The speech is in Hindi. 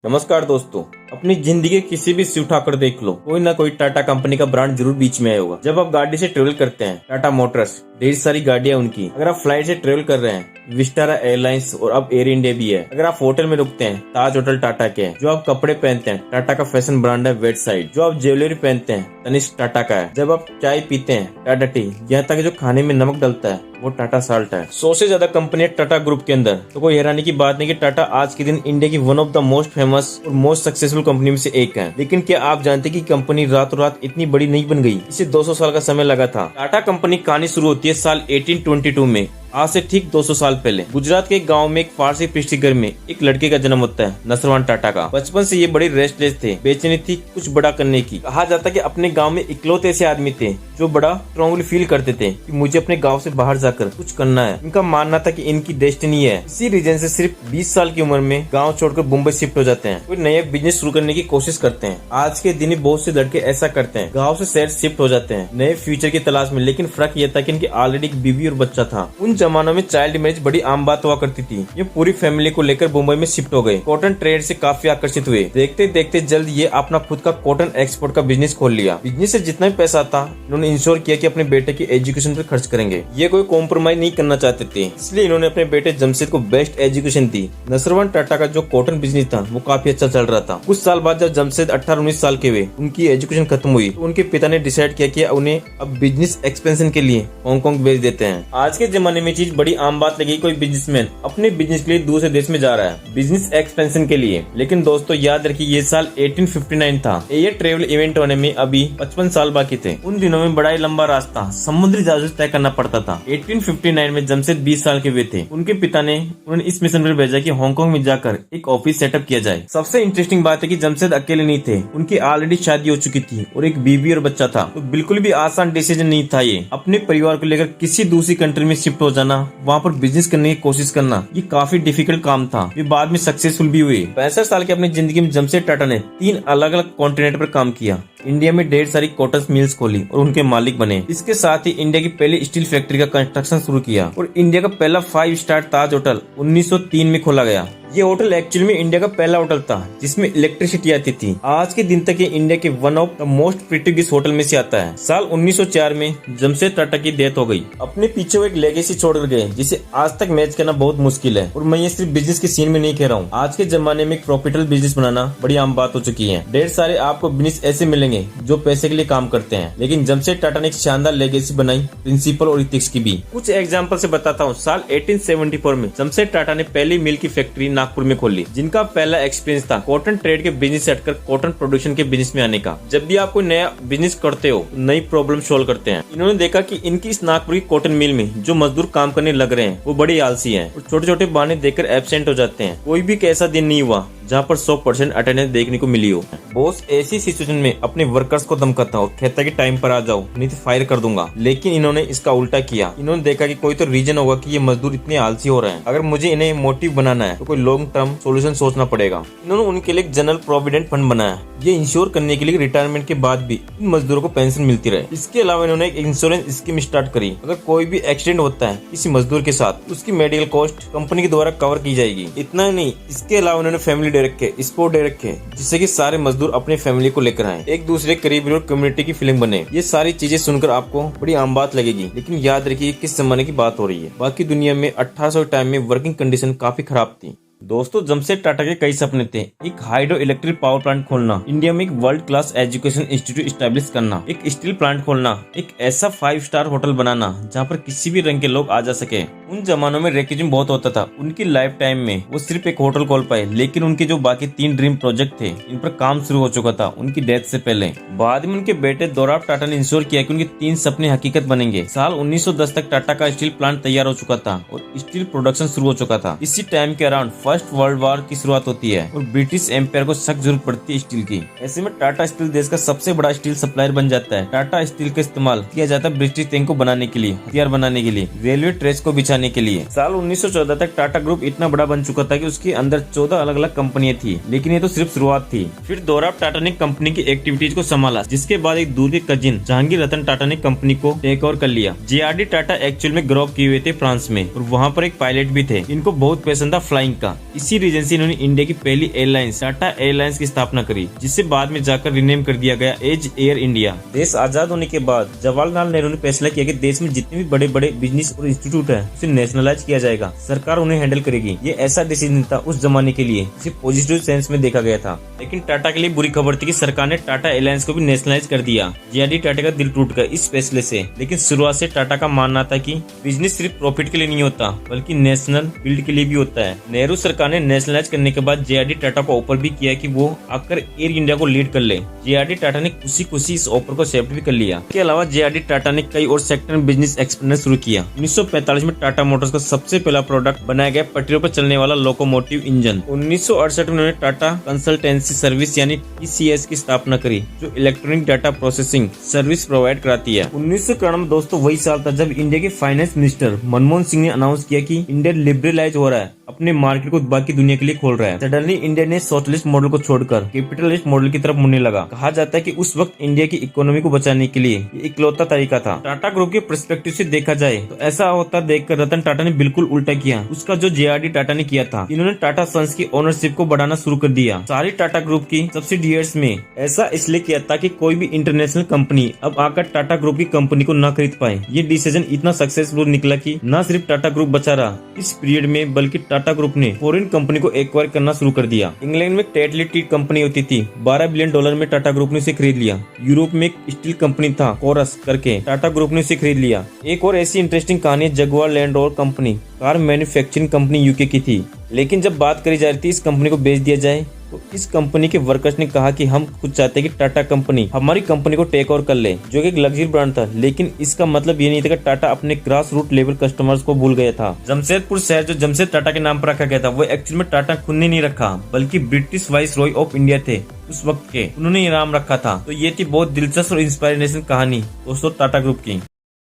नमस्कार दोस्तों। अपनी जिंदगी के किसी भी सीट उठाकर देख लो, कोई ना कोई टाटा कंपनी का ब्रांड जरूर बीच में आया होगा। जब आप गाड़ी से ट्रेवल करते हैं, टाटा मोटर्स, ढेर सारी गाड़ियां उनकी। अगर आप फ्लाइट से ट्रेवल कर रहे हैं, विस्टारा एयरलाइंस और अब एयर इंडिया भी है। अगर आप होटल में रुकते हैं, ताज होटल टाटा के है। जो आप कपड़े पहनते हैं, टाटा का फैशन ब्रांड है वेट साइड। जो आप ज्वेलरी पहनते हैं, तनिष्क टाटा का है। जब आप चाय पीते हैं, टाटा टी। यहाँ तक जो खाने में नमक डलता है, वो टाटा साल्ट है। 100 से ज्यादा कंपनी है टाटा ग्रुप के अंदर। तो कोई हैरानी की बात नहीं कि टाटा आज के दिन इंडिया की one of the most famous और मोस्ट सक्सेसफुल कंपनी में से एक है। लेकिन क्या आप जानते हैं कि कंपनी रातों रात इतनी बड़ी नहीं बन गई? इसे 200 साल का समय लगा था। टाटा कंपनी कहानी शुरू होती है साल 1822 में। आज से ठीक 200 साल पहले गुजरात के एक गांव में एक फारसी पृष्ठी घर में एक लड़के का जन्म होता है, नसरवान टाटा का। बचपन से ये बड़े रेस्टलेस थे, बेचैनी थी कुछ बड़ा करने की। कहा जाता कि अपने गांव में इकलौते ऐसे आदमी थे जो बड़ा स्ट्रांगली फील करते थे कि मुझे अपने गांव से बाहर जाकर कुछ करना है। इनका मानना था कि इनकी डेस्टिनी है। इसी रीजन से सिर्फ 20 साल की उम्र में गाँव छोड़कर मुंबई शिफ्ट हो जाते हैं। कोई नया बिजनेस शुरू करने की कोशिश करते हैं। आज के दिन बहुत से लड़के ऐसा करते हैं, गाँव से शहर शिफ्ट हो जाते हैं नए फ्यूचर की तलाश में। लेकिन फर्क यह था कि इनकी ऑलरेडी एक बीवी और बच्चा था। उन जमानों में चाइल्ड मैरिज बड़ी आम बात हुआ करती थी। ये पूरी फैमिली को लेकर मुंबई में शिफ्ट हो गए। कॉटन ट्रेड से काफी आकर्षित हुए। देखते देखते जल्द ये अपना खुद का कॉटन एक्सपोर्ट का बिजनेस खोल लिया। बिजनेस से जितना भी पैसा था, इन्होंने इंश्योर किया कि अपने बेटे की एजुकेशन पर खर्च करेंगे। ये कोई कॉम्प्रोमाइज नहीं करना चाहते थे, इसलिए इन्होंने अपने बेटे जमशेद को बेस्ट एजुकेशन दी। नसरवान टाटा का जो कॉटन बिजनेस था वो काफी अच्छा चल रहा था। कुछ साल बाद जब जमशेद 18-19 साल के हुए, उनकी एजुकेशन खत्म हुई, तो उनके पिता ने डिसाइड किया कि उन्हें अब बिजनेस एक्सपेंशन के लिए हांगकांग भेज देते हैं। आज के जमाने में चीज बड़ी आम बात लगी, कोई बिजनेसमैन अपने बिजनेस के लिए दूसरे देश में जा रहा है बिजनेस एक्सपेंशन के लिए। लेकिन दोस्तों याद रखिए, ये साल 1859 था। ये ट्रेवल इवेंट होने में अभी 55 साल बाकी थे। उन दिनों में बड़ा ही लंबा रास्ता समुद्री जहाज से तय करना पड़ता था। 1859 में जमशेद 20 साल के हुए थे। उनके पिता ने उन्हें इस मिशन पर भेजा कि हांगकांग में जाकर एक ऑफिस सेटअप किया जाए। सबसे इंटरेस्टिंग बात है कि जमशेद अकेले नहीं थे, उनकी ऑलरेडी शादी हो चुकी थी और एक बीवी और बच्चा था। तो बिल्कुल भी आसान डिसीजन नहीं था ये। अपने परिवार को लेकर किसी दूसरी कंट्री में शिफ्ट हो जाना, वहाँ पर बिजनेस करने की कोशिश करना, ये काफी डिफिकल्ट काम था। ये बाद में सक्सेसफुल भी हुए। 65 साल की अपनी जिंदगी में जमशेद टाटा ने 3 अलग अलग कॉन्टिनेंट पर काम किया। इंडिया में ढेर सारी कॉटन मिल्स खोली और उनके मालिक बने। इसके साथ ही इंडिया की पहली स्टील फैक्ट्री का कंस्ट्रक्शन शुरू किया और इंडिया का पहला 5 स्टार ताज होटल 1903 में खोला गया। ये होटल एक्चुअली में इंडिया का पहला होटल था जिसमें इलेक्ट्रिसिटी आती थी। आज के दिन तक ये इंडिया के one of the most prestigious hotel में से आता है। साल 1904 में जमशेद टाटा की डेथ हो गई। अपने पीछे वो एक लेगेसी छोड़कर गए जिसे आज तक मैच करना बहुत मुश्किल है। और मैं ये सिर्फ बिजनेस के सीन में नहीं कह रहा हूँ। आज के जमाने में प्रॉफिटेबल बिजनेस बनाना बड़ी आम बात हो चुकी है। ढेर सारे आपको बिजनेस ऐसे मिलेंगे जो पैसे के लिए काम करते हैं, लेकिन जमशेद टाटा ने एक शानदार लेगेसी बनाई, प्रिंसिपल और इथिक्स की भी। कुछ एग्जाम्पल से बताता हूँ। साल 1874 में जमशेद टाटा ने पहली मिल की फैक्ट्री नागपुर में खोली, जिनका पहला एक्सपीरियंस था कॉटन ट्रेड के बिजनेस से हटकर कॉटन प्रोडक्शन के बिजनेस में आने का। जब भी आप कोई नया बिजनेस करते हो, नई प्रॉब्लम सॉल्व करते हैं। इन्होंने देखा कि इनकी इस नागपुर की कॉटन मिल में जो मजदूर काम करने लग रहे हैं वो बड़े आलसी हैं और छोटे छोटे बहाने देकर एब्सेंट हो जाते हैं। कोई भी ऐसा दिन नहीं हुआ जहाँ पर 100% अटेंडेंस देखने को मिली हो। बॉस ऐसी सिचुएशन में अपने वर्कर्स को धमकाता और कहता कि टाइम पर आ जाओ नहीं तो फायर कर दूंगा। लेकिन इन्होंने इसका उल्टा किया। इन्होंने देखा कि कोई तो रीजन होगा कि ये मजदूर इतने आलसी हो रहे हैं। अगर मुझे इन्हें मोटिव बनाना है तो कोई लॉन्ग टर्म सोल्यूशन सोचना पड़ेगा। इन्होंने उनके लिए जनरल प्रोविडेंट फंड बनाया, ये इंश्योर करने के लिए रिटायरमेंट के बाद भी इन मजदूरों को पेंशन मिलती रहे। इसके अलावा इन्होंने एक इंश्योरेंस स्कीम स्टार्ट करी। अगर कोई भी एक्सीडेंट होता है किसी मजदूर के साथ, उसकी मेडिकल कॉस्ट कंपनी के द्वारा कवर की जाएगी। इतना ही नहीं, इसके अलावा इन्होंने फैमिली डे रखे, स्पोर्ट डे रखे, जिससे कि सारे मजदूर अपने फैमिली को लेकर आए, एक दूसरे करीबी और कम्युनिटी की फीलिंग बने। ये सारी चीजें सुनकर आपको बड़ी आम बात लगेगी, लेकिन याद रखिए किस जमाने की बात हो रही है। बाकी दुनिया में 1800 टाइम में वर्किंग कंडीशन काफी खराब थी। दोस्तों जमशेद टाटा के कई सपने थे। एक हाइड्रो इलेक्ट्रिक पावर प्लांट खोलना, इंडिया में एक world class education institute establish करना, एक स्टील प्लांट खोलना, एक ऐसा 5 स्टार होटल बनाना जहां पर किसी भी रंग के लोग आ जा सके। उन जमानों में रेकिज्म बहुत होता था। उनकी लाइफ टाइम में वो सिर्फ एक होटल खोल पाए, लेकिन उनके जो बाकी 3 ड्रीम प्रोजेक्ट थे इन पर काम शुरू हो चुका था उनकी डेथ से पहले। बाद में उनके बेटे दोराब टाटा ने इंश्योर किया कि उनके 3 सपने हकीकत बनेंगे। साल 1910 तक टाटा का स्टील प्लांट तैयार हो चुका था और स्टील प्रोडक्शन शुरू हो चुका था। इसी टाइम के अराउंड फर्स्ट वर्ल्ड वॉर की शुरुआत होती है और ब्रिटिश एम्पायर को सख्त जरूरत पड़ती है स्टील की। ऐसे में टाटा स्टील देश का सबसे बड़ा स्टील सप्लायर बन जाता है। टाटा स्टील का इस्तेमाल किया जाता है ब्रिटिश टैंक को बनाने के लिए, हथियार बनाने के लिए, रेलवे ट्रैक्स को बिछाने के लिए। साल 1914 तक टाटा ग्रुप इतना बड़ा बन चुका था कि उसके अंदर 14 अलग अलग कंपनियां थी, लेकिन ये तो सिर्फ शुरुआत थी। फिर दोराब टाटा ने कंपनी की एक्टिविटीज को संभाला, जिसके बाद एक दूर के कजिन जहांगीर रतन टाटा ने कंपनी को टेक ओवर कर लिया। JRD टाटा एक्चुअल में ग्रो किए हुए थे फ्रांस में और वहाँ पर एक पायलट भी थे। इनको बहुत पसंद था फ्लाइंग का, इसी रीजन से इन्होंने इंडिया की पहली एयरलाइंस टाटा एयरलाइंस की स्थापना करी, जिसे बाद में जाकर रिनेम कर दिया गया एज एयर इंडिया। देश आजाद होने के बाद जवाहरलाल नेहरू ने फैसला किया कि देश में जितने भी बड़े बड़े बिजनेस और इंस्टीट्यूट है उसे नेशनलाइज किया जाएगा, सरकार उन्हें हैंडल करेगी। ये ऐसा डिसीजन था उस जमाने के लिए जिसे पॉजिटिव सेंस में देखा गया था। लेकिन टाटा के लिए बुरी खबर थी कि सरकार ने टाटा एयरलाइंस को भी नेशनलाइज कर दिया। जेआरडी टाटा का दिल टूट गया इस फैसले से। लेकिन शुरुआत से टाटा का मानना था कि बिजनेस सिर्फ प्रॉफिट के लिए नहीं होता बल्कि नेशनल बिल्ड के लिए भी होता है। नेहरू सरकार ने नेशनलाइज करने के बाद जेआरडी टाटा को ऑफर भी किया कि वो आकर एयर इंडिया को लीड कर ले। जेआरडी टाटा ने खुशी इस ऑफर को एक्सेप्ट भी कर लिया। इसके अलावा जेआरडी टाटा ने कई और सेक्टर में बिजनेस एक्सपेंड शुरू किया। 1945 में टाटा मोटर्स का सबसे पहला प्रोडक्ट बनाया गया पटरियों पर चलने वाला लोकोमोटिव इंजन। 1968 में उन्होंने टाटा कंसल्टेंसी सर्विस यानी TCS की स्थापना करी, जो electronic data processing service provide कराती है। 1991 में दोस्तों वही साल था जब इंडिया के फाइनेंस मिनिस्टर मनमोहन सिंह ने अनाउंस किया कि इंडिया लिबरलाइज हो रहा है, अपने मार्केट को बाकी दुनिया के लिए खोल रहा है। सडनली इंडिया ने सोशलिस्ट मॉडल को छोड़कर कैपिटलिस्ट मॉडल की तरफ मुड़ने लगा। कहा जाता है कि उस वक्त इंडिया की इकोनॉमी को बचाने के लिए ये इकलौता तरीका था। टाटा ग्रुप के पर्सपेक्टिव से देखा जाए तो ऐसा होता देखकर रतन टाटा ने बिल्कुल उल्टा किया उसका जो जेआरडी टाटा ने किया था। इन्होंने टाटा सन्स की ओनरशिप को बढ़ाना शुरू कर दिया सारी टाटा ग्रुप की सब्सिडियर्स में। ऐसा इसलिए किया ताकि कोई भी इंटरनेशनल कंपनी अब आकर टाटा ग्रुप की कंपनी को न खरीद पाए। ये डिसीजन इतना सक्सेसफुल निकला कि न सिर्फ टाटा ग्रुप बचा रहा इस पीरियड में, बल्कि टाटा ग्रुप ने फॉरेन कंपनी को एक्वायर करना शुरू कर दिया। इंग्लैंड में टेटली टी कंपनी होती थी, $12 बिलियन में टाटा ग्रुप ने उसे खरीद लिया। यूरोप में एक स्टील कंपनी था कोरस करके, टाटा ग्रुप ने उसे खरीद लिया। एक और ऐसी इंटरेस्टिंग कहानी Jaguar land rover company, car manufacturing company UK की थी। लेकिन जब बात करी जा रही थी इस कंपनी को बेच दिया जाए तो इस कंपनी के वर्कर्स ने कहा कि हम खुद चाहते हैं कि टाटा कंपनी हमारी कंपनी को टेक ओवर कर ले, जो कि एक लग्जरी ब्रांड था। लेकिन इसका मतलब ये नहीं था कि टाटा अपने ग्रास रूट लेवल कस्टमर्स को भूल गया था। जमशेदपुर शहर जो जमशेद टाटा के नाम पर रखा गया था वो एक्चुअल में टाटा खुद ने नहीं रखा, बल्कि British vice Roy of India थे उस वक्त के, उन्होंने ये नाम रखा था। तो ये थी बहुत दिलचस्प और इंस्पायरेशन कहानी दोस्तों टाटा ग्रुप की।